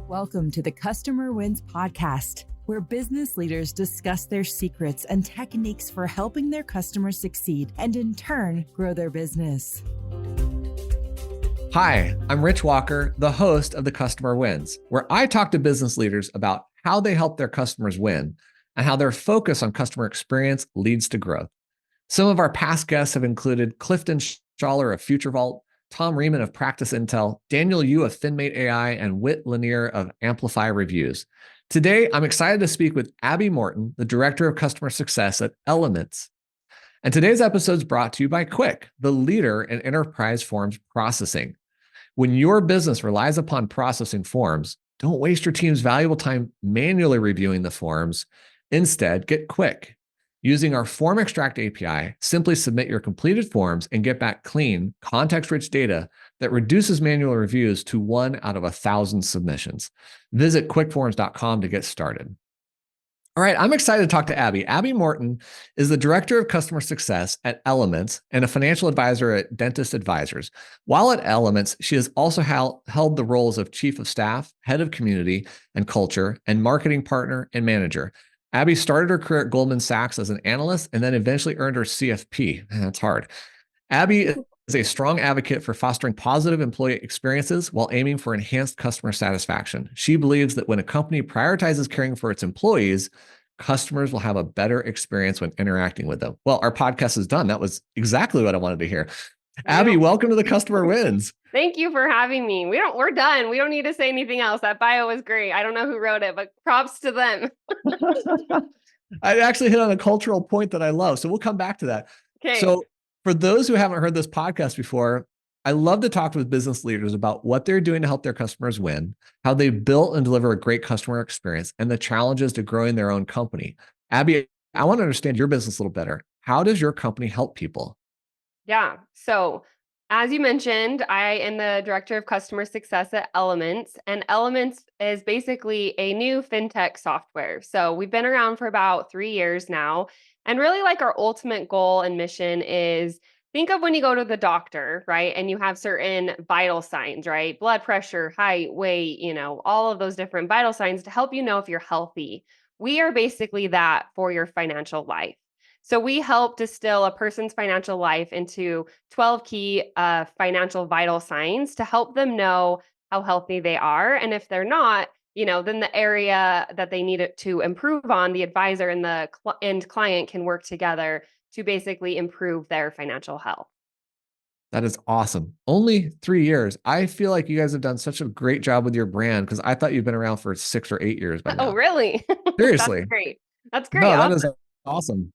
Welcome to the Customer Wins podcast, where business leaders discuss their secrets and techniques for helping their customers succeed and in turn grow their business. Hi, I'm Rich Walker, the host of the Customer Wins, where I talk to business leaders about how they help their customers win and how their focus on customer experience leads to growth. Some of our past guests have included Clifton Schaller of FutureVault, Tom Riemann of Practice Intel, Daniel Yu of FinMate AI, and Whit Lanier of Amplify Reviews. Today, I'm excited to speak with Abby Morton, the Director of Customer Success at Elements. And today's episode is brought to you by Quick, the leader in enterprise forms processing. When your business relies upon processing forms, don't waste your team's valuable time manually reviewing the forms. Instead, get Quick. Using our Form Extract API, simply submit your completed forms and get back clean, context-rich data that reduces manual reviews to 1 out of 1,000 submissions. Visit quickforms.com to get started. All right, I'm excited to talk to Abby. Abby Morton is the Director of Customer Success at Elements and a financial advisor at Dentist Advisors. While at Elements, she has also held the roles of Chief of Staff, Head of Community and Culture, and Marketing Partner and Manager. Abby started her career at Goldman Sachs as an analyst and then eventually earned her CFP. Man, that's hard. Abby is a strong advocate for fostering positive employee experiences while aiming for enhanced customer satisfaction. She believes that when a company prioritizes caring for its employees, customers will have a better experience when interacting with them. Well, our podcast is done. That was exactly what I wanted to hear. Abby, welcome to the Customer Wins. Thank you for having me. We're done. We don't need to say anything else. That bio was great. I don't know who wrote it, but props to them. I actually hit on a cultural point that I love. So we'll come back to that. Okay. So for those who haven't heard this podcast before, I love to talk with business leaders about what they're doing to help their customers win, how they built and deliver a great customer experience, and the challenges to growing their own company. Abby, I want to understand your business a little better. How does your company help people? Yeah. So as you mentioned, I am the Director of Customer Success at Elements, and Elements is basically a new FinTech software. So we've been around for about 3 years now. And really, like, our ultimate goal and mission is, think of when you go to the doctor, right? And you have certain vital signs, right? Blood pressure, height, weight, all of those different vital signs to help you know if you're healthy. We are basically that for your financial life. So we help distill a person's financial life into 12 key financial vital signs to help them know how healthy they are. And if they're not, then the area that they need it to improve on, the advisor and the end client can work together to basically improve their financial health. That is awesome. Only 3 years. I feel like you guys have done such a great job with your brand because I thought you've been around for 6 or 8 years by now. Oh, really? Seriously. That's great. No, Awesome. that is awesome.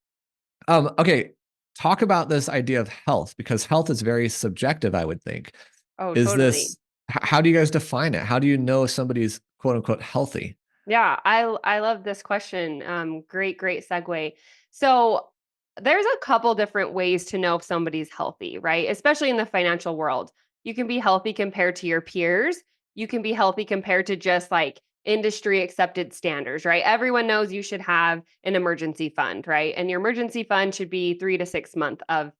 Okay. Talk about this idea of health, because health is very subjective, I would think. Oh, Is totally. how do you guys define it? How do you know if somebody's quote unquote healthy? Yeah, I love this question. Great segue. So there's a couple different ways to know if somebody's healthy, right? Especially in the financial world. You can be healthy compared to your peers. You can be healthy compared to just like industry accepted standards, right? Everyone knows you should have an emergency fund, right? And your emergency fund should be 3 to 6 months of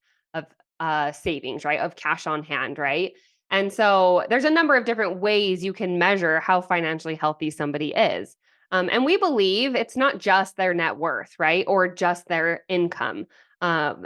savings, right? Of cash on hand, right? And so there's a number of different ways you can measure how financially healthy somebody is. And we believe it's not just their net worth, right? Or just their income,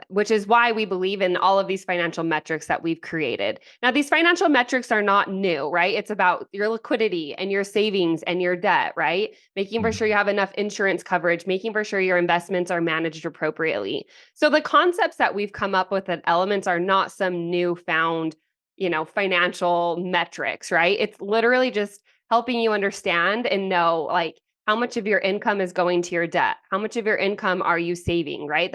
which is why we believe in all of these financial metrics that we've created. Now, these financial metrics are not new, right? It's about your liquidity and your savings and your debt, right? Making for sure you have enough insurance coverage, making for sure your investments are managed appropriately. So the concepts that we've come up with at Elements are not some newfound financial metrics, right? It's literally just helping you understand and know, like, how much of your income is going to your debt? How much of your income are you saving, right?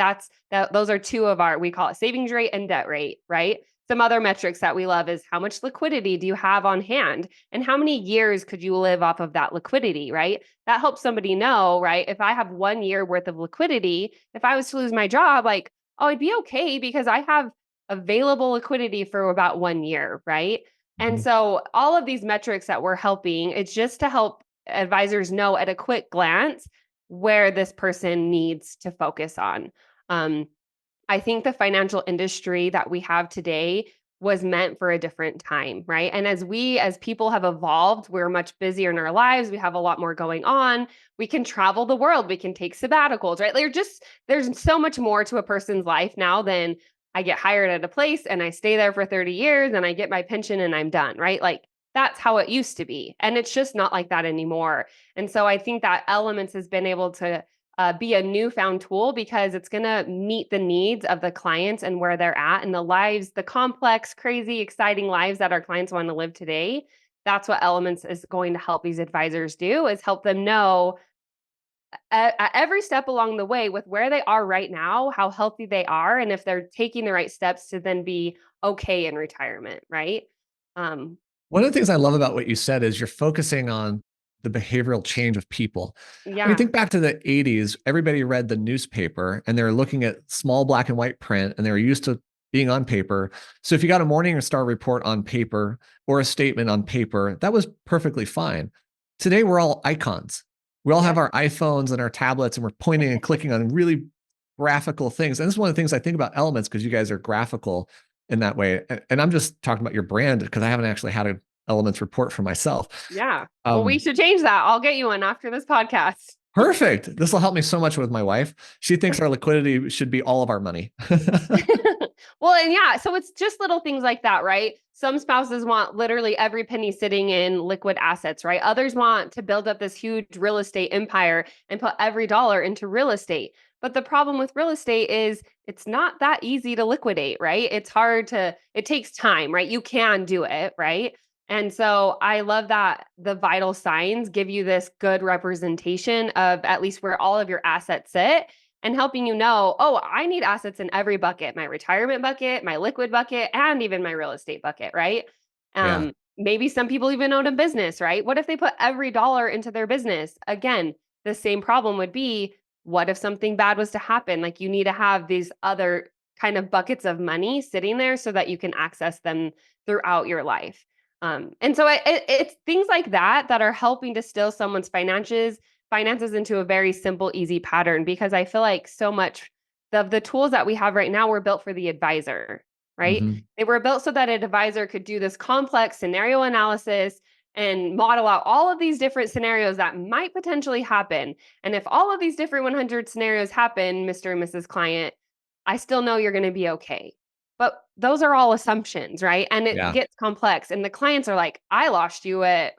Those are two of we call it savings rate and debt rate, right? Some other metrics that we love is how much liquidity do you have on hand and how many years could you live off of that liquidity, right? That helps somebody know, right? If I have 1 year worth of liquidity, if I was to lose my job, like, oh, I'd be okay because I have available liquidity for about 1 year, right? And so all of these metrics that we're helping, it's just to help advisors know at a quick glance where this person needs to focus on. I think the financial industry that we have today, was meant for a different time, right? And as we as people have evolved, we're much busier in our lives. We have a lot more going on. We can travel the world. We can take sabbaticals, right? There's so much more to a person's life now than I get hired at a place and I stay there for 30 years and I get my pension and I'm done, right? Like that's how it used to be. And it's just not like that anymore. And so I think that Elements has been able to be a newfound tool because it's going to meet the needs of the clients and where they're at and the lives, the complex, crazy, exciting lives that our clients want to live today. That's what Elements is going to help these advisors do, is help them know at every step along the way with where they are right now, how healthy they are, and if they're taking the right steps to then be okay in retirement, right? Um, One of the things I love about what you said is you're focusing on the behavioral change of people. I mean, yeah, think back to the 80s, everybody read the newspaper and they were looking at small black and white print and they were used to being on paper. So if you got a Morning Star report on paper or a statement on paper, that was perfectly fine. Today, we're all icons. We all have yep, our iPhones and our tablets and we're pointing and clicking on really graphical things. And this is one of the things I think about Elements because you guys are graphical in that way. And I'm just talking about your brand because I haven't actually had an Elements report for myself. yeah. Well, we Um, should change that. I'll get you one after this podcast. Perfect. This will help me so much with my wife. She thinks our liquidity should be all of our money. Well, and yeah, so it's just little things like that, right? Some spouses want literally every penny sitting in liquid assets, right? Others want to build up this huge real estate empire and put every dollar into real estate. But the problem with real estate is it's not that easy to liquidate, right? It takes time, right? You can do it, right? And so I love that the vital signs give you this good representation of at least where all of your assets sit and helping you know, oh, I need assets in every bucket, my retirement bucket, my liquid bucket, and even my real estate bucket, right? Yeah. Maybe some people even own a business, right? What if they put every dollar into their business? Again, the same problem would be, what if something bad was to happen? Like you need to have these other kind of buckets of money sitting there so that you can access them throughout your life. And so it's things like that that are helping distill someone's finances into a very simple, easy pattern because I feel like so much of the tools that we have right now were built for the advisor, right? Mhm. They were built so that an advisor could do this complex scenario analysis and model out all of these different scenarios that might potentially happen. And if all of these different 100 scenarios happen, Mr. and Mrs. Client, I still know you're going to be okay. But those are all assumptions, right? And it Yeah. gets complex. And the clients are like, I lost you at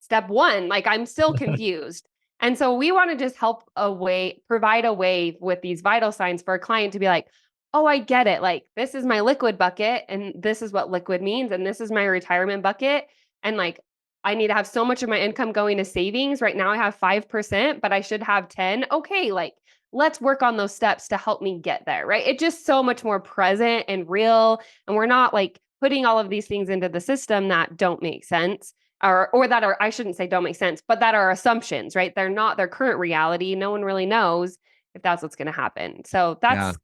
step 1, like, I'm still confused. And so we wanna just provide a way with these vital signs for a client to be like, "Oh, I get it. Like, this is my liquid bucket, and this is what liquid means, and this is my retirement bucket, and, like, I need to have so much of my income going to savings. Right now I have 5%, but I should have 10. Okay, like, let's work on those steps to help me get there," right? It's just so much more present and real, and we're not, like, putting all of these things into the system that don't make sense or that are I shouldn't say don't make sense, but that are assumptions, right? They're not their current reality. No one really knows if that's what's going to happen. So Yeah. that's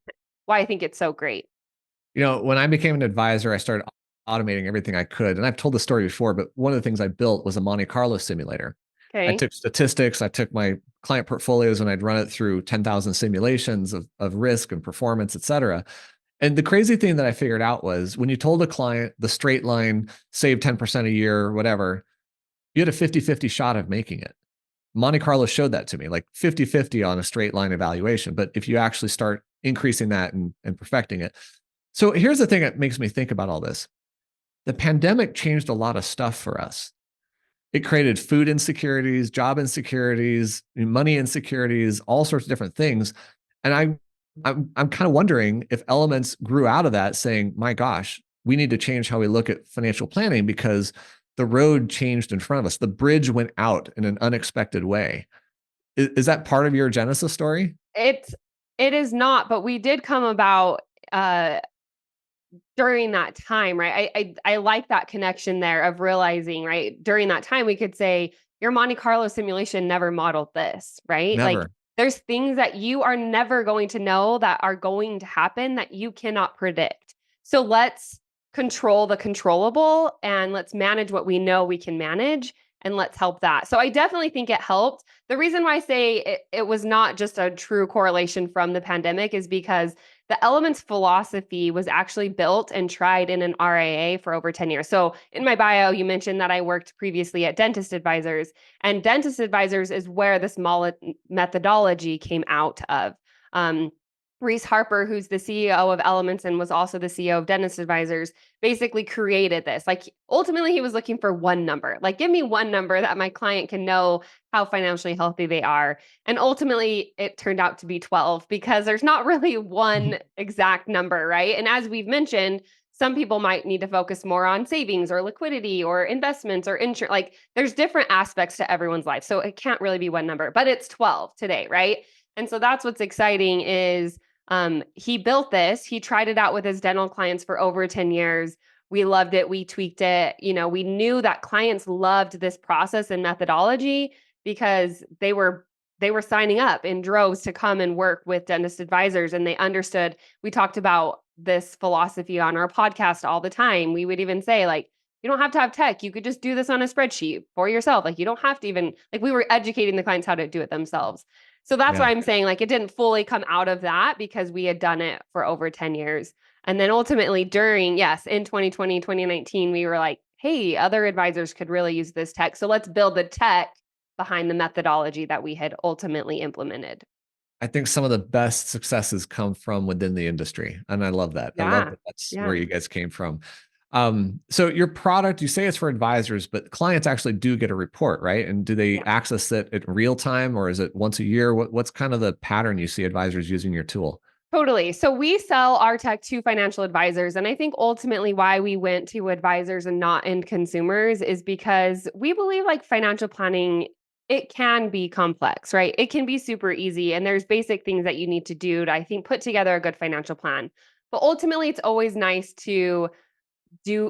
why I think it's so great. When I became an advisor, I started automating everything I could. And I've told the story before, but one of the things I built was a Monte Carlo simulator. I Okay. took statistics, I took my client portfolios and I'd run it through 10,000 simulations of risk and performance, et cetera. And the crazy thing that I figured out was when you told a client the straight line, save 10% a year, or whatever, you had a 50-50 shot of making it. Monte Carlo showed that to me, like 50-50 on a straight line evaluation. But if you actually start increasing that and perfecting it. So here's the thing that makes me think about all this. The pandemic changed a lot of stuff for us. It created food insecurities, job insecurities, money insecurities, all sorts of different things. And I'm kind of wondering if Elements grew out of that saying, my gosh, we need to change how we look at financial planning because the road changed in front of us. The bridge went out in an unexpected way. Is that part of your Genesis story? It's it is not, but we did come about uh during that time, right? I like that connection there of realizing, right? During that time, we could say your Monte Carlo simulation never modeled this, right? Like Never. there's things that you are never going to know that are going to happen that you cannot predict. So let's control the controllable and let's manage what we know we can manage and let's help that. So I definitely think it helped. The reason why I say it was not just a true correlation from the pandemic is because the Elements philosophy was actually built and tried in an RIA for over 10 years. So in my bio, you mentioned that I worked previously at Dentist Advisors, and Dentist Advisors is where this methodology came out of. Reese Harper, who's the CEO of Elements and was also the CEO of Dentist Advisors, basically created this. Like, ultimately, he was looking for one number. Like, give me one number that my client can know how financially healthy they are. And ultimately, it turned out to be 12 because there's not really one exact number, right? And as we've mentioned, some people might need to focus more on savings or liquidity or investments or insurance. Like, there's different aspects to everyone's life. So it can't really be one number, but it's 12 today, right? And so that's what's exciting is he built this. He tried it out with his dental clients for over 10 years. We loved it. We tweaked it. We knew that clients loved this process and methodology because they were signing up in droves to come and work with Dentist Advisors, and they understood. We talked about this philosophy on our podcast all the time. We would even say, like, you don't have to have tech. You could just do this on a spreadsheet for yourself. Like, you don't have to even, like, we were educating the clients how to do it themselves. So that's why I'm saying, like, it didn't fully come out of that because we had done it for over 10 years. And then ultimately in 2020, 2019, we were like, hey, other advisors could really use this tech. So let's build the tech behind the methodology that we had ultimately implemented. I think some of the best successes come from within the industry. And I love that. I love that that's where you guys came from. So your product, you say it's for advisors, but clients actually do get a report, right? And do they access it at real time, or is it once a year? What's kind of the pattern you see advisors using your tool? Totally. So we sell our tech to financial advisors. And I think ultimately why we went to advisors and not end consumers is because we believe, like, financial planning, it can be complex, right? It can be super easy. And there's basic things that you need to do to, I think, put together a good financial plan. But ultimately, it's always nice to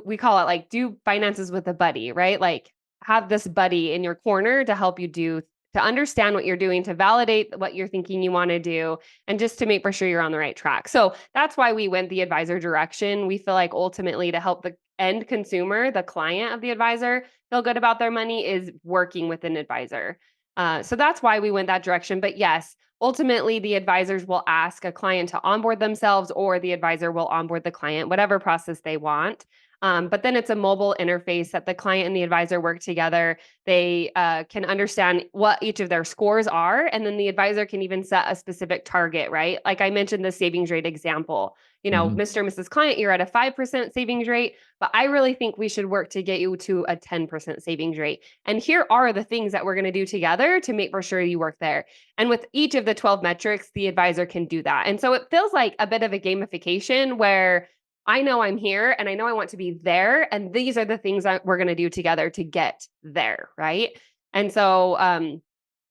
we call it, like, do finances with a buddy, right? Like, have this buddy in your corner to help you to understand what you're doing, to validate what you're thinking you want to do, and just to make for sure you're on the right track. So that's why we went the advisor direction. We feel like ultimately to help the end consumer, the client of the advisor, feel good about their money is working with an advisor. So that's why we went that direction. But yes, ultimately, the advisors will ask a client to onboard themselves, or the advisor will onboard the client, whatever process they want. But then it's a mobile interface that the client and the advisor work together. They can understand what each of their scores are, and then the advisor can even set a specific target, right? Like I mentioned the savings rate example. Mr. and Mrs. Client, you're at a 5% savings rate, but I really think we should work to get you to a 10% savings rate. And here are the things that we're going to do together to make for sure you work there. And with each of the 12 metrics, the advisor can do that. And so it feels like a bit of a gamification where I know I'm here and I know I want to be there. And these are the things that we're going to do together to get there. Right. And so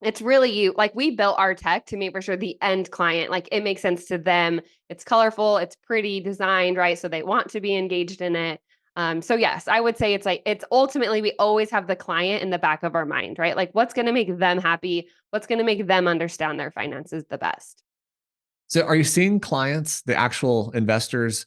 it's really like, we built our tech to make for sure the end client, like, it makes sense to them. It's colorful, it's pretty designed, right? So they want to be engaged in it. So yes, I would say it's ultimately, we always have the client in the back of our mind, right? Like, what's going to make them happy? What's going to make them understand their finances the best? So are you seeing clients, the actual investors,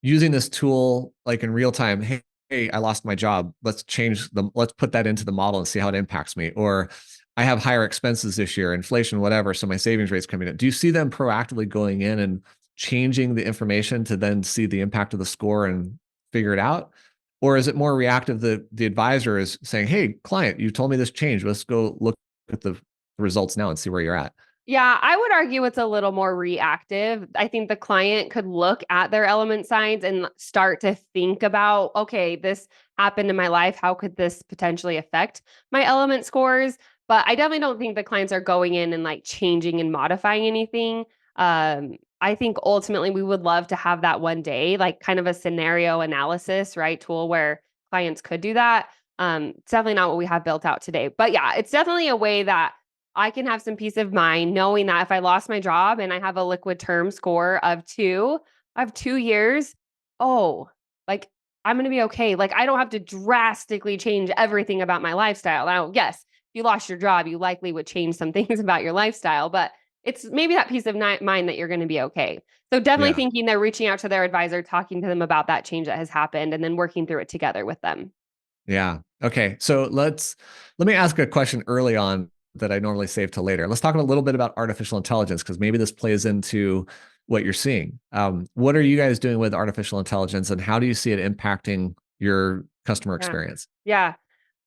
using this tool like in real time? Hey, I lost my job. Let's put that into the model and see how it impacts me. Or I have higher expenses this year, inflation, whatever. So my savings rate's coming in. Do you see them proactively going in and changing the information to then see the impact of the score and figure it out? Or is it more reactive? The advisor is saying, hey, client, you told me this changed. Let's go look at the results now and see where you're at. Yeah, I would argue it's a little more reactive. I think the client could look at their element signs and start to think about, okay, this happened in my life. How could this potentially affect my element scores? But I definitely don't think the clients are going in and, like, changing and modifying anything. I think ultimately we would love to have that one day, like, kind of a scenario analysis, right, tool where clients could do that. It's definitely not what we have built out today. But yeah, it's definitely a way that I can have some peace of mind knowing that if I lost my job and I have a liquid term score of 2, I have 2 years, oh, like, I'm gonna be okay. Like, I don't have to drastically change everything about my lifestyle. Now, yes, if you lost your job, you likely would change some things about your lifestyle, but it's maybe that peace of mind that you're gonna be okay. So definitely Yeah. thinking they're reaching out to their advisor, talking to them about that change that has happened, and then working through it together with them. Yeah. Okay. So let me ask a question early on. that I normally save till later. Let's talk a little bit about artificial intelligence, because maybe this plays into what you're seeing. What are you guys doing with artificial intelligence, and how do you see it impacting your customer Yeah. experience? Yeah.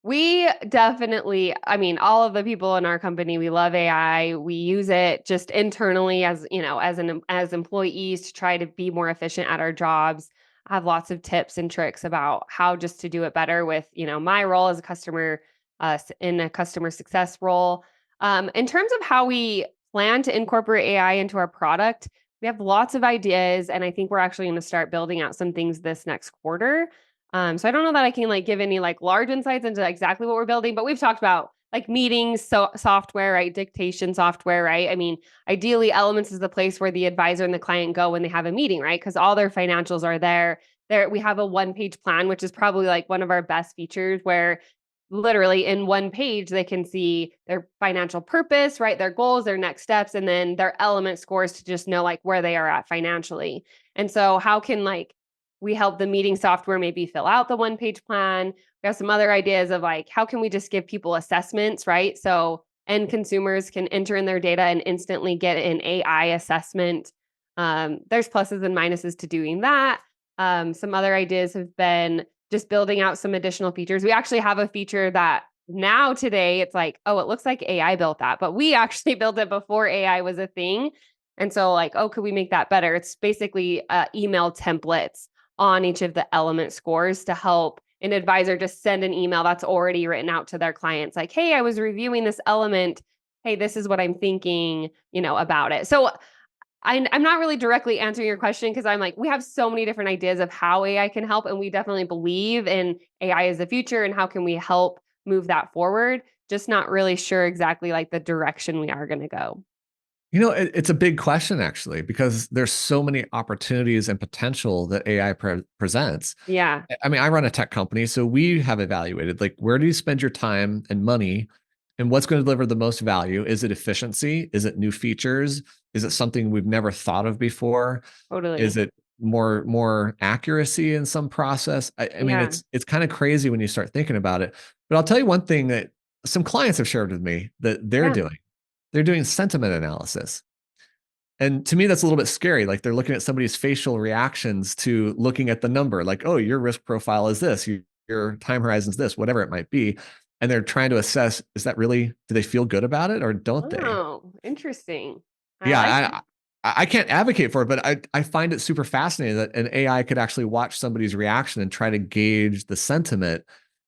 We definitely, I mean, all of the people in our company, we love AI. We use it just internally as, as employees to try to be more efficient at our jobs. I have lots of tips and tricks about how just to do it better with, my role as a customer in a customer success role. In terms of how we plan to incorporate AI into our product, we have lots of ideas, and I think we're actually going to start building out some things this next quarter. So I don't know that I can give any large insights into exactly what we're building, but we've talked about meetings, software, right? Dictation software, right? I mean, ideally, Elements is the place where the advisor and the client go when they have a meeting, right? Because all their financials are there. There, we have a one-page plan, which is probably one of our best features, where literally in one page they can see their financial purpose, right? Their goals, their next steps, and then their element scores to just know where they are at financially. And so, how can we help the meeting software maybe fill out the one-page plan. We have some other ideas of how can we just give people assessments, right? So end consumers can enter in their data and instantly get an AI assessment. There's pluses and minuses to doing that. Some other ideas have been just building out some additional features. We actually have a feature that now today it's oh, it looks like AI built that, but we actually built it before AI was a thing. And so oh, could we make that better? It's basically email templates on each of the element scores to help an advisor just send an email that's already written out to their clients. Hey, I was reviewing this element. Hey, this is what I'm thinking, about it. So I'm not really directly answering your question, because I'm we have so many different ideas of how AI can help. And we definitely believe in AI as the future and how can we help move that forward. Just not really sure exactly the direction we are going to go. It's a big question, actually, because there's so many opportunities and potential that AI presents. Yeah, I mean, I run a tech company, so we have evaluated where do you spend your time and money, and what's going to deliver the most value? Is it efficiency? Is it new features? Is it something we've never thought of before? Is totally. it more accuracy in some process? I mean, Yeah. it's kind of crazy when you start thinking about it. But I'll tell you one thing that some clients have shared with me that they're Yeah. doing. They're doing sentiment analysis. And to me, that's a little bit scary. They're looking at somebody's facial reactions to looking at the number, oh, your risk profile is this, your time horizon is this, whatever it might be. And they're trying to assess, is that really, do they feel good about it or don't they? Oh, interesting. I like it. Yeah, I can't advocate for it, but I find it super fascinating that an AI could actually watch somebody's reaction and try to gauge the sentiment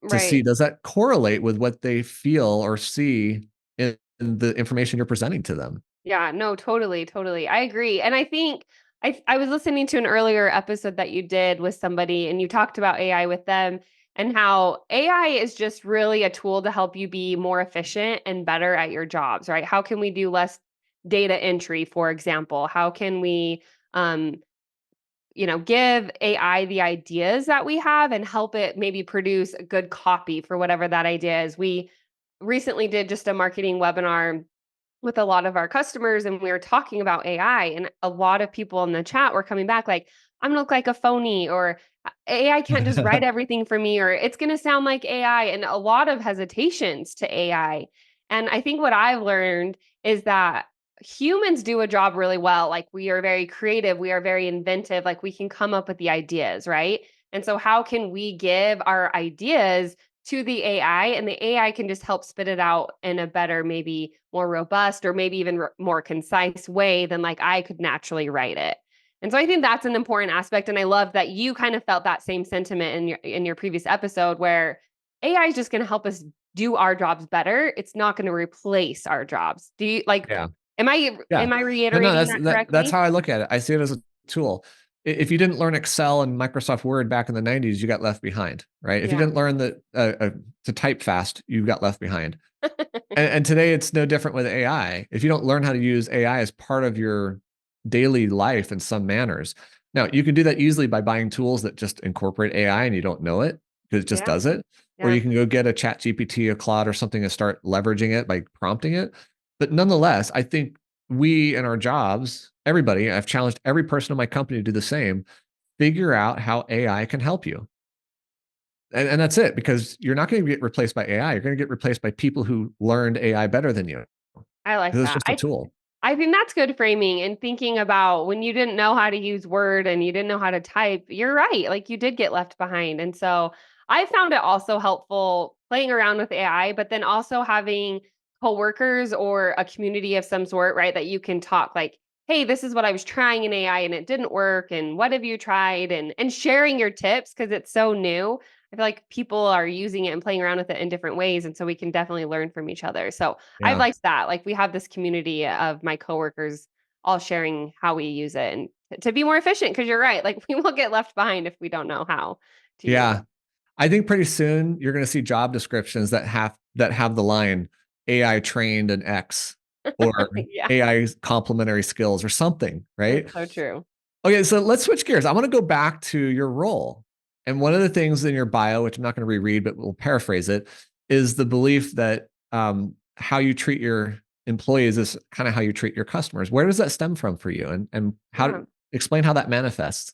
to see, Right. does that correlate with what they feel or see in the information you're presenting to them? Yeah, no, totally, totally. I agree. And I think I was listening to an earlier episode that you did with somebody, and you talked about AI with them and how AI is just really a tool to help you be more efficient and better at your jobs, right? How can we do less data entry, for example? How can we um give AI the ideas that we have and help it maybe produce a good copy for whatever that idea is. We recently did just a marketing webinar with a lot of our customers, and we were talking about AI, and a lot of people in the chat were coming back I'm gonna look like a phony, or AI can't just write everything for me, or it's gonna sound like AI, and a lot of hesitations to AI. And I think what I've learned is that humans do a job really well. We are very creative, we are very inventive, we can come up with the ideas, right? And so how can we give our ideas to the AI, and the AI can just help spit it out in a better, maybe more robust, or maybe even more concise way than I could naturally write it. And so I think that's an important aspect. And I love that you kind of felt that same sentiment in your previous episode, where AI is just going to help us do our jobs better. It's not going to replace our jobs. Do you Yeah. am I Yeah. am I No, reiterating that that's correctly? how I look at it. I see it as a tool. If you didn't learn Excel and Microsoft Word back in the 90s, you got left behind, right? If you Yeah. didn't learn to type fast, you got left behind. And today it's no different with AI. If you don't learn how to use AI as part of your daily life in some manners. Now, you can do that easily by buying tools that just incorporate AI and you don't know it because it just Yeah. does it. Or Yeah. you can go get a Chat GPT, a Claude, or something and start leveraging it by prompting it. But nonetheless, I think we in our jobs, everybody, I've challenged every person in my company to do the same. Figure out how AI can help you. And that's it, because you're not going to get replaced by AI. You're going to get replaced by people who learned AI better than you, I like because it's that. just a tool. I think that's good framing, and thinking about when you didn't know how to use Word and you didn't know how to type, you're right. Like you did get left behind. And so I found it also helpful playing around with AI, but then also having coworkers or a community of some sort, right? That you can talk like, hey, this is what I was trying in AI and it didn't work. And what have you tried? And sharing your tips because it's so new. I feel like people are using it and playing around with it in different ways. And so we can definitely learn from each other. So I Yeah. liked that. Like we have this community of my coworkers all sharing how we use it and to be more efficient. Cause you're right. Like we will get left behind if we don't know how to use it. Yeah. I think pretty soon you're going to see job descriptions that have the line AI trained in X, or Yeah, AI complementary skills or something, right? it's so true. Okay, so let's switch gears. I want to go back to your role. And one of the things in your bio, which I'm not going to reread, but we'll paraphrase it, is the belief that how you treat your employees is kind of how you treat your customers. Where does that stem from for you? And Yeah. explain how that manifests?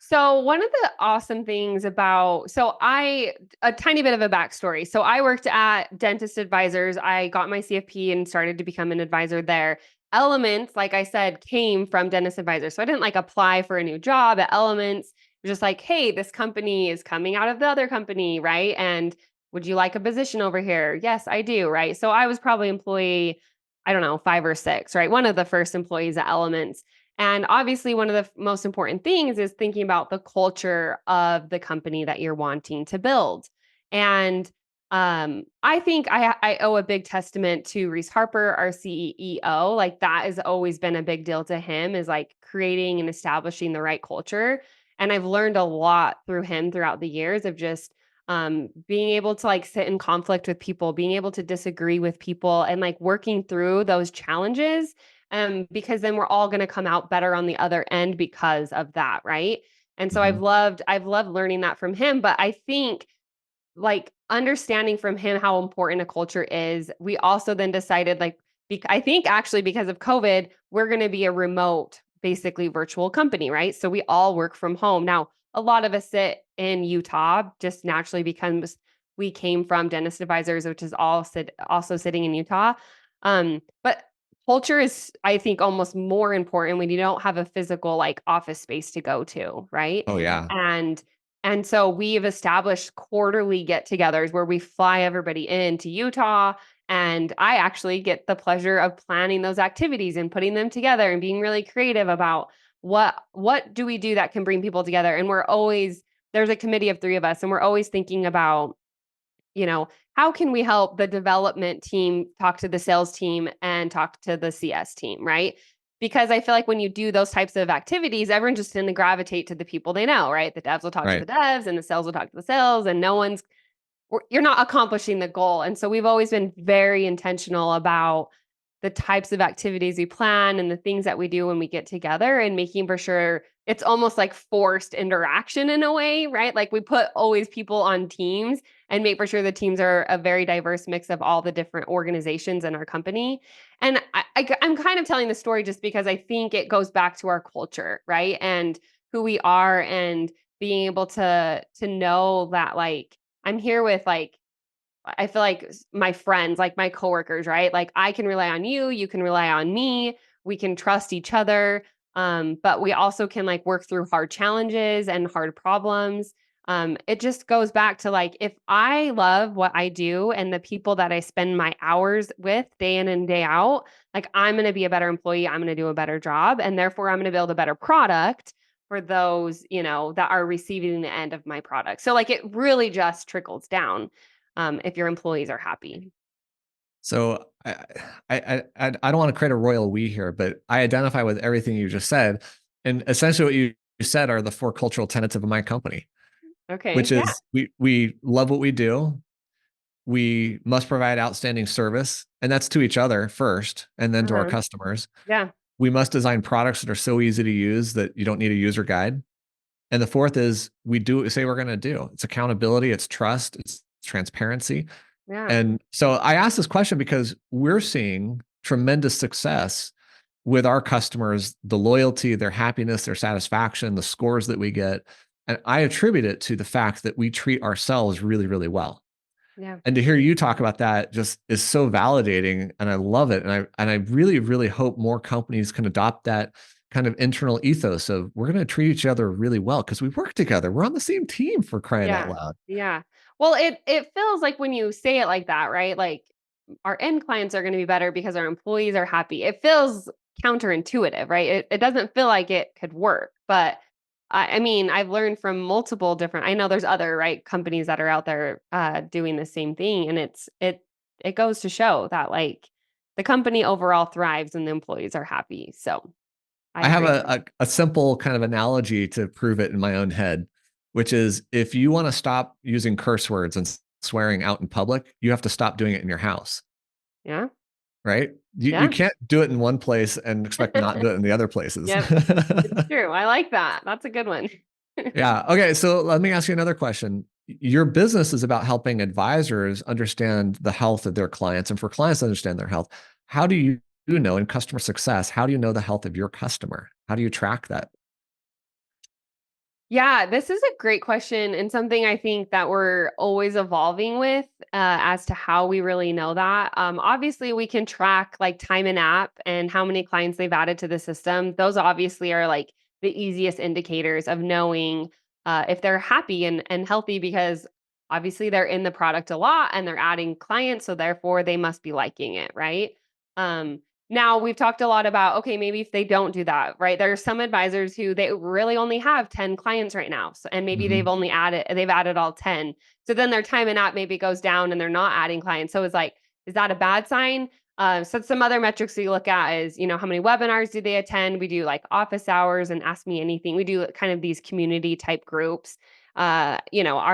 So one of the awesome things about a tiny bit of a backstory. So I worked at Dentist Advisors. I got my CFP and started to become an advisor there. Elements, like I said, came from Dentist Advisors. So I didn't like apply for a new job at Elements. It was just like, hey, this company is coming out of the other company, right? And would you like a position over here? Yes, I do, right? So I was probably employee, I don't know, 5 or 6, right? One of the first employees at Elements. And obviously, one of the most important things is thinking about the culture of the company that you're wanting to build. And I think I owe a big testament to Reese Harper, our CEO. Like that has always been a big deal to him, is like creating and establishing the right culture. And I've learned a lot through him throughout the years of just being able to like sit in conflict with people, being able to disagree with people, and like working through those challenges, because then we're all going to come out better on the other end because of that, right? And so Mhm. I've loved learning that from him. But I think like understanding from him how important a culture is, we also then decided like I think actually because of COVID, we're going to be a remote, basically virtual company, right? So we all work from home. Now, a lot of us sit in Utah just naturally because we came from Dentist Advisors, which is also sitting in Utah. But culture is, I think, almost more important when you don't have a physical like office space to go to, right? Oh yeah. And and so we've established quarterly get-togethers where we fly everybody into Utah, and I actually get the pleasure of planning those activities and putting them together and being really creative about what do we do that can bring people together. And we're always there's a committee of 3 of us, and we're always thinking about, how can we help the development team talk to the sales team and talk to the CS team, right? Because I feel like when you do those types of activities, everyone just tend to gravitate to the people they know, right? The devs will talk to the Right. devs and the sales will talk to the sales, and you're not accomplishing the goal. And so we've always been very intentional about the types of activities we plan and the things that we do when we get together, and making for sure it's almost like forced interaction in a way, right? Like we put always people on teams and make for sure the teams are a very diverse mix of all the different organizations in our company. And I'm kind of telling the story just because I think it goes back to our culture, right? And who we are, and being able to know that like I'm here with like I feel like my friends, like my coworkers, right? Like I can rely on you, you can rely on me, we can trust each other. But we also can like work through hard challenges and hard problems. It just goes back to like if I love what I do and the people that I spend my hours with day in and day out, like I'm going to be a better employee, I'm going to do a better job, and therefore I'm going to build a better product for those, that are receiving the end of my product. So like it really just trickles down, if your employees are happy. So I don't want to create a royal we here, but I identify with everything you just said. And essentially what you said are the 4 cultural tenets of my company, Okay. which Yeah. is we love what we do. We must provide outstanding service, and that's to each other first, and then to our Uh-huh. customers. Yeah. We must design products that are so easy to use that you don't need a user guide. And the fourth is we do what we say we're going to do. It's accountability, it's trust, it's transparency. Yeah. And so I asked this question because we're seeing tremendous success with our customers, the loyalty, their happiness, their satisfaction, the scores that we get. And I attribute it to the fact that we treat ourselves really, really well. Yeah. And to hear you talk about that just is so validating, and I love it. And I really, really hope more companies can adopt that kind of internal ethos of we're going to treat each other really well because we work together. We're on the same team, for crying out Yeah. loud. Yeah. Well, it feels like when you say it like that, right? Like our end clients are going to be better because our employees are happy. It feels counterintuitive, right? It doesn't feel like it could work. But I mean, I've learned from multiple different, I know there's other, right, companies that are out there doing the same thing. And it goes to show that like the company overall thrives and the employees are happy. So I I have agree. a simple kind of analogy to prove it in my own head, which is if you want to stop using curse words and swearing out in public, you have to stop doing it in your house, Yeah. right? You Yeah. can't do it in one place and expect to not do it in the other places. Yep. It's true. I like that. That's a good one. Yeah. Okay. So let me ask you another question. Your business is about helping advisors understand the health of their clients, and for clients to understand their health. How do you know in customer success, how do you know the health of your customer? How do you track that? Yeah, this is a great question and something I think that we're always evolving with as to how we really know that. Obviously, we can track like time in app and how many clients they've added to the system. Those obviously are like the easiest indicators of knowing if they're happy and healthy because obviously they're in the product a lot and they're adding clients. So therefore, they must be liking it, right? Um, Now we've talked a lot about, okay, maybe if they don't do that, right? There are some advisors who they really only have 10 clients right now. So, and maybe Mhm. they've added all 10. So then their time and app maybe goes down and they're not adding clients. So it's like, is that a bad sign? So some other metrics we look at is, how many webinars do they attend? We do like office hours and ask me anything. We do kind of these community type groups. Are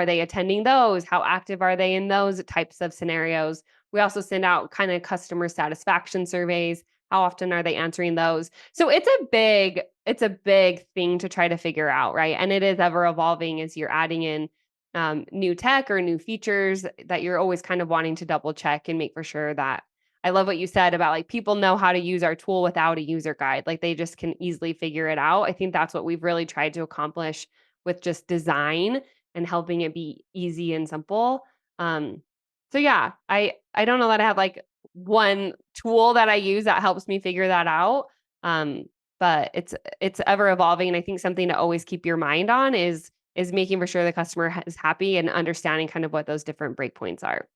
they attending those? How active are they in those types of scenarios? We also send out kind of customer satisfaction surveys. How often are they answering those? So it's a big thing to try to figure out, right? And it is ever evolving as you're adding in new tech or new features that you're always kind of wanting to double check and make for sure that I love what you said about like people know how to use our tool without a user guide. Like they just can easily figure it out. I think that's what we've really tried to accomplish with just design and helping it be easy and simple. Um, so yeah, I don't know that I have like one tool that I use that helps me figure that out. Um, but it's ever evolving, and I think something to always keep your mind on is making for sure the customer is happy and understanding kind of what those different breakpoints are.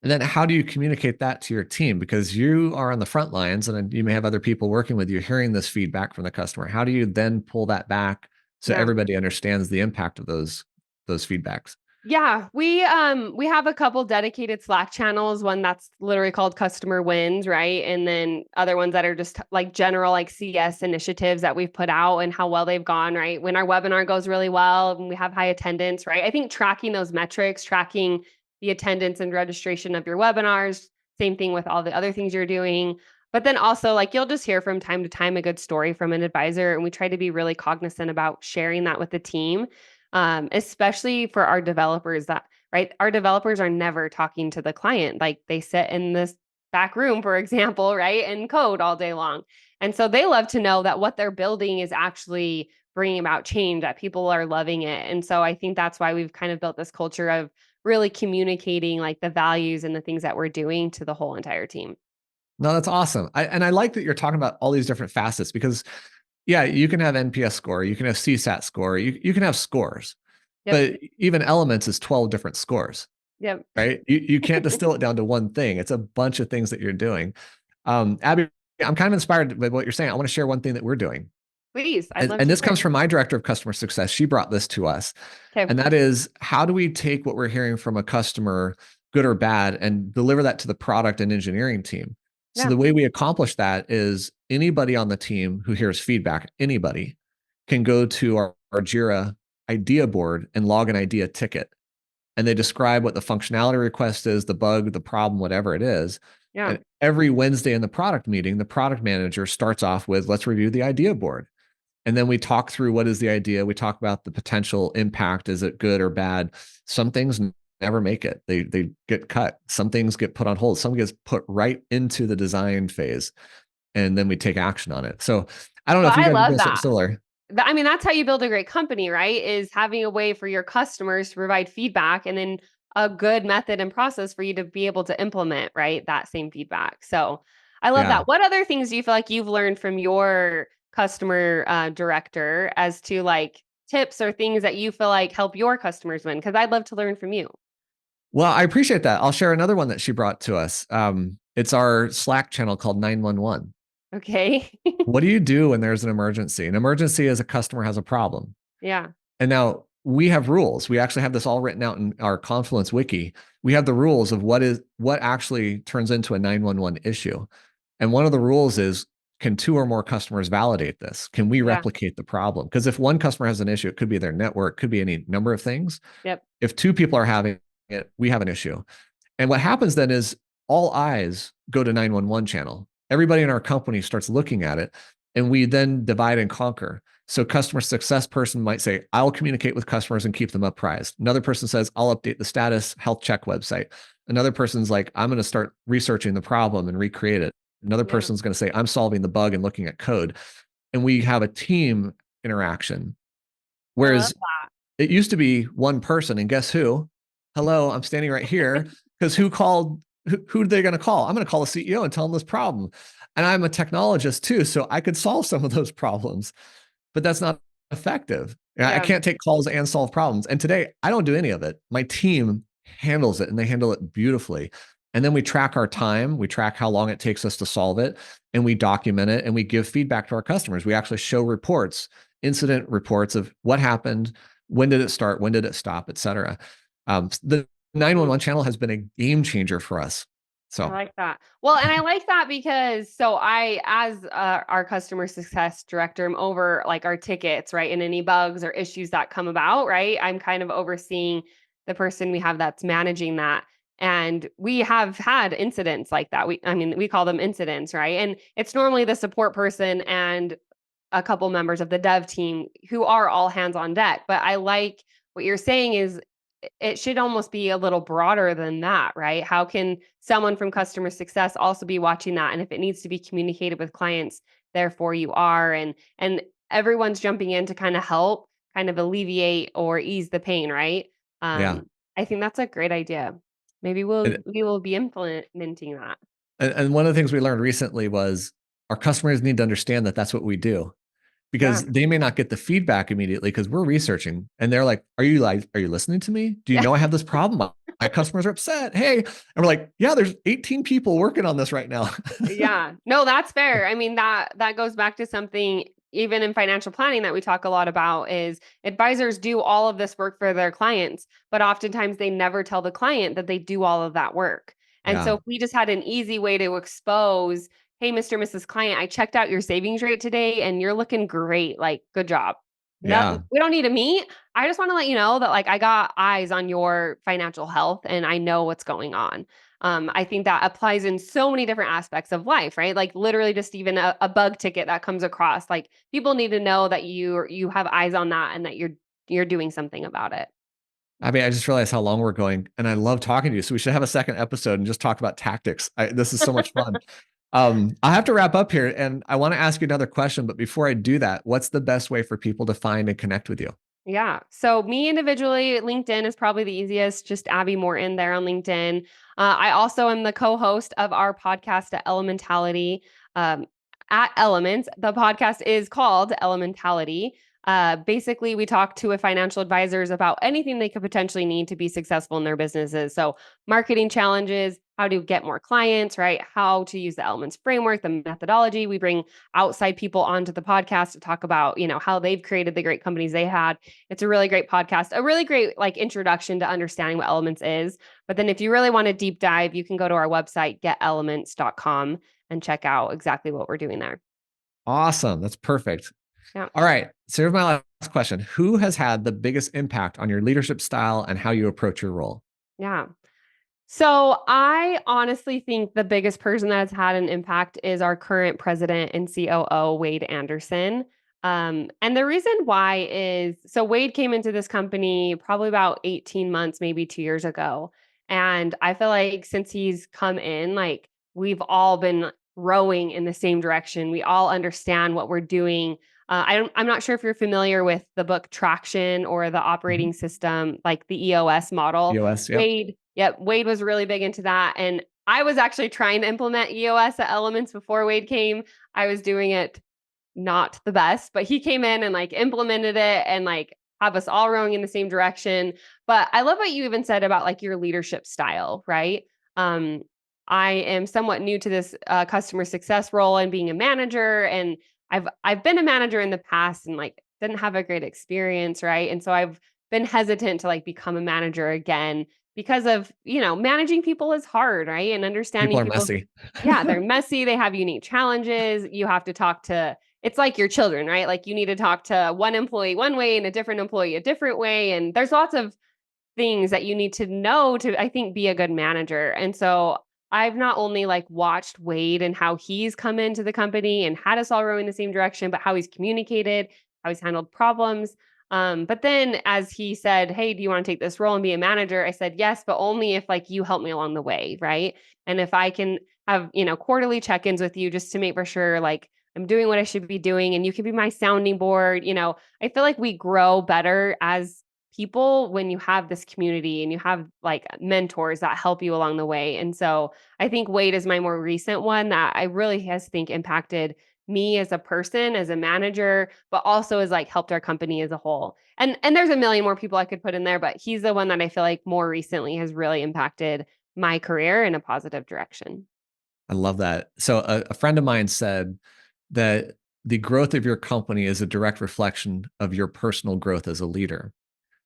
And then how do you communicate that to your team? Because you are on the front lines and then you may have other people working with you hearing this feedback from the customer. How do you then pull that back so Yeah. everybody understands the impact of those feedbacks? Yeah, we have a couple dedicated Slack channels, one that's literally called customer wins, right? And then other ones that are just like general like CS initiatives that we've put out and how well they've gone, right? When our webinar goes really well and we have high attendance, right? I think tracking those metrics, tracking the attendance and registration of your webinars, same thing with all the other things you're doing. But then also like you'll just hear from time to time a good story from an advisor and we try to be really cognizant about sharing that with the team, especially for our developers that, right? Our developers are never talking to the client. Like they sit in this back room, for example, right? And code all day long. And so they love to know that what they're building is actually bringing about change, that people are loving it. And so I think that's why we've kind of built this culture of really communicating like the values and the things that we're doing to the whole entire team. No, that's awesome. I like that you're talking about all these different facets because, yeah, you can have NPS score, you can have CSAT score, you can have scores, Yep. but even Elements is 12 different scores, Yep. right? You can't distill it down to one thing. It's a bunch of things that you're doing. Abby, I'm kind of inspired by what you're saying. I want to share one thing that we're doing. Please. I'd And, love and to this hear. comes from my director of customer success. She brought this to us. Okay. And that is how do we take what we're hearing from a customer, good or bad, and deliver that to the product and engineering team? So Yeah. the way we accomplish that is anybody on the team who hears feedback, anybody can go to our Jira idea board and log an idea ticket. And they describe what the functionality request is, the bug, the problem, whatever it is. Yeah. And every Wednesday in the product meeting, the product manager starts off with, let's review the idea board. And then we talk through what is the idea. We talk about the potential impact. Is it good or bad? Some things never make it. They get cut. Some things get put on hold. Some gets put right into the design phase. And then we take action on it. So I don't know Well, if you I guys are love doing something that. similar. I mean, that's how you build a great company, right? Is having a way for your customers to provide feedback and then a good method and process for you to be able to implement, right? That same feedback. So I love Yeah. that. What other things do you feel like you've learned from your customer director as to like tips or things that you feel like help your customers win? Because I'd love to learn from you. Well, I appreciate that. I'll share another one that she brought to us. It's our Slack channel called 911. Okay. What do you do when there's an emergency? An emergency is a customer has a problem. Yeah. And now we have rules. We actually have this all written out in our Confluence wiki. We have the rules of what actually turns into a 911 issue. And one of the rules is, can two or more customers validate this? Can we Yeah. replicate the problem? Because if one customer has an issue, it could be their network, could be any number of things. Yep. If two people are having it, we have an issue. And what happens then is all eyes go to 911 channel. Everybody in our company starts looking at it, and we then divide and conquer. So customer success person might say, I'll communicate with customers and keep them apprised. Another person says, I'll update the status health check website. Another person's like, I'm going to start researching the problem and recreate it. Another Yeah. person's going to say, I'm solving the bug and looking at code. And we have a team interaction. I love Whereas it used to be one person, and guess who? Hello, I'm standing right here because who called? Who are they going to call? I'm going to call the CEO and tell them this problem. And I'm a technologist too, so I could solve some of those problems, but that's not effective. I Yeah. can't take calls and solve problems. And today, I don't do any of it. My team handles it, and they handle it beautifully. And then we track our time, we track how long it takes us to solve it, and we document it, and we give feedback to our customers. We actually show reports, incident reports of what happened, when did it start, when did it stop, et cetera. The Mhm. 911 channel has been a game changer for us. I So like that. Well, and I like that because as our customer success director, I'm over like our tickets, right? And any bugs or issues that come about, right? I'm kind of overseeing the person we have that's managing that. And we have had incidents like that. I mean, we call them incidents, right? And it's normally the support person and a couple members of the dev team who are all hands on deck. But I like what you're saying is it should almost be a little broader than that, right? How can someone from customer success also be watching that? And if it needs to be communicated with clients, therefore you are, and everyone's jumping in to kind of help, kind of alleviate or ease the pain, right? yeah. Um, I think that's a great idea. Maybe we will be implementing that. And one of the things we learned recently was our customers need to understand that that's what we do, Yeah. because they may not get the feedback immediately because we're researching and they're like, are you listening to me? Do you Yeah. know I have this problem? My customers are upset. Hey, and we're like, yeah, there's 18 people working on this right now. Yeah. No, that's fair. I mean, that goes back to something even in financial planning that we talk a lot about is advisors do all of this work for their clients, but oftentimes they never tell the client that they do all of that work. And so Yeah. if we just had an easy way to expose, hey, Mr. and Mrs. Client, I checked out your savings rate today and you're looking great. Like, good job. No, Yeah. we don't need to meet. I just want to let you know that like I got eyes on your financial health and I know what's going on. I think that applies in so many different aspects of life, right? Like literally just even a bug ticket that comes across. Like people need to know that you have eyes on that and that you're doing something about it. I mean, I just realized how long we're going, and I love talking to you. So we should have a second episode and just talk about tactics. This is so much fun. I have to wrap up here, and I want to ask you another question. But before I do that, what's the best way for people to find and connect with you? Yeah. So me individually, LinkedIn is probably the easiest. Just Abby Morton there on LinkedIn. I also am the co-host of our podcast at Elementality. At Elements, the podcast is called Elementality. Basically, we talk to a financial advisors about anything they could potentially need to be successful in their businesses. So, marketing challenges, how to get more clients, right? How to use the Elements framework, the methodology. We bring outside people onto the podcast to talk about, how they've created the great companies they had. It's a really great podcast, a really great like introduction to understanding what Elements is. But then if you really want to deep dive, you can go to our website, getelements.com and check out exactly what we're doing there. Awesome. That's perfect. Yeah. All right. So here's my last question. Who has had the biggest impact on your leadership style and how you approach your role? Yeah. So I honestly think the biggest person that has had an impact is our current president and COO, Wade Anderson. And the reason why is so Wade came into this company probably about 18 months, maybe 2 years ago. And I feel like since he's come in, like we've all been rowing in the same direction. We all understand what we're doing. I'm not sure if you're familiar with the book Traction or the operating system, like the EOS model. EOS, yep. Wade was really big into that. And I was actually trying to implement EOS at Elements before Wade came. I was doing it not the best, but he came in and like implemented it and like have us all rowing in the same direction. But I love what you even said about like your leadership style, right? I am somewhat new to this customer success role and being a manager, and I've been a manager in the past and like didn't have a great experience, right? And so I've been hesitant to like become a manager again because of, managing people is hard, right? And People understanding are people's messy. yeah, they're messy, they have unique challenges. You have to talk to it's like your children, right? Like you need to talk to one employee one way and a different employee a different way. And there's lots of things that you need to know to, I think, be a good manager. And so I've not only like watched Wade and how he's come into the company and had us all rowing the same direction, but how he's communicated, how he's handled problems. But then as he said, "Hey, do you want to take this role and be a manager?" I said, "Yes, but only if like you help me along the way, right? And if I can have, quarterly check-ins with you just to make for sure like I'm doing what I should be doing and you can be my sounding board." I feel like we grow better as people when you have this community and you have like mentors that help you along the way. And so I think Wade is my more recent one that I really has think impacted me as a person, as a manager, but also has like helped our company as a whole. And there's a million more people I could put in there, but he's the one that I feel like more recently has really impacted my career in a positive direction. I love that. So a friend of mine said that the growth of your company is a direct reflection of your personal growth as a leader.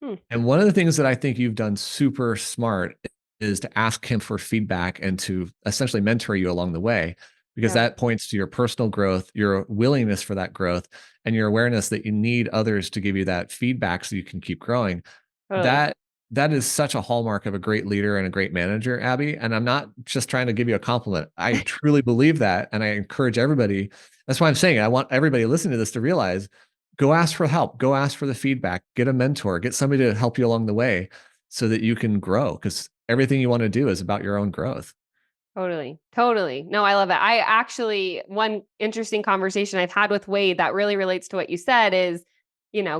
Hmm. And one of the things that I think you've done super smart is to ask him for feedback and to essentially mentor you along the way, because Yeah, that points to your personal growth, your willingness for that growth, and your awareness that you need others to give you that feedback so you can keep growing. totally. That is such a hallmark of a great leader and a great manager, Abby. And I'm not just trying to give you a compliment. I truly believe that. And I encourage everybody. That's why I'm saying I want everybody listening to this to realize go ask for help, go ask for the feedback, get a mentor, get somebody to help you along the way so that you can grow. Because everything you want to do is about your own growth. Totally. Totally. No, I love it. I actually, one interesting conversation I've had with Wade that really relates to what you said is,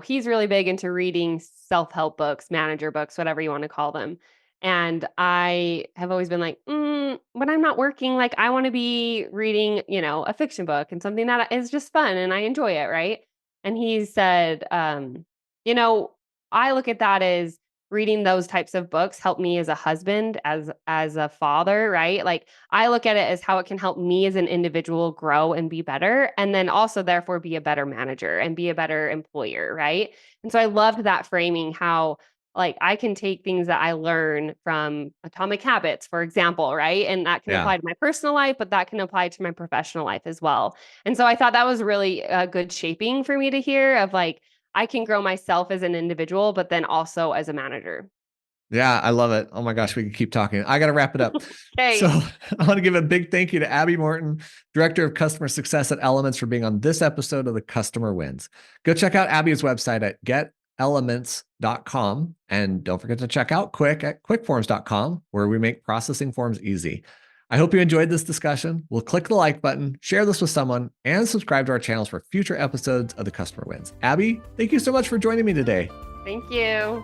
he's really big into reading self-help books, manager books, whatever you want to call them. And I have always been like, when I'm not working, like I want to be reading, a fiction book and something that is just fun and I enjoy it. Right. And he said, you know, I look at that as reading those types of books help me as a husband, as a father, right? Like I look at it as how it can help me as an individual grow and be better, and then also therefore be a better manager and be a better employer, right? And so I loved that framing how like I can take things that I learn from Atomic Habits, for example, right? And that can Yeah. apply to my personal life, but that can apply to my professional life as well. And so I thought that was really a good shaping for me to hear of like I can grow myself as an individual, but then also as a manager. Yeah, I love it. Oh my gosh, we can keep talking. I got to wrap it up. So Okay. I want to give a big thank you to Abby Morton, Director of Customer Success at Elements, for being on this episode of The Customer Wins. Go check out Abby's website at getelements.com. And don't forget to check out Quick at quickforms.com, where we make processing forms easy. I hope you enjoyed this discussion. We'll click the like button, share this with someone, and subscribe to our channels for future episodes of The Customer Wins. Abby, thank you so much for joining me today. Thank you.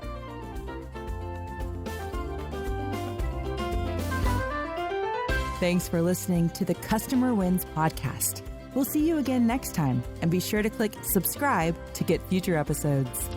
Thanks for listening to the Customer Wins podcast. We'll see you again next time, and be sure to click subscribe to get future episodes.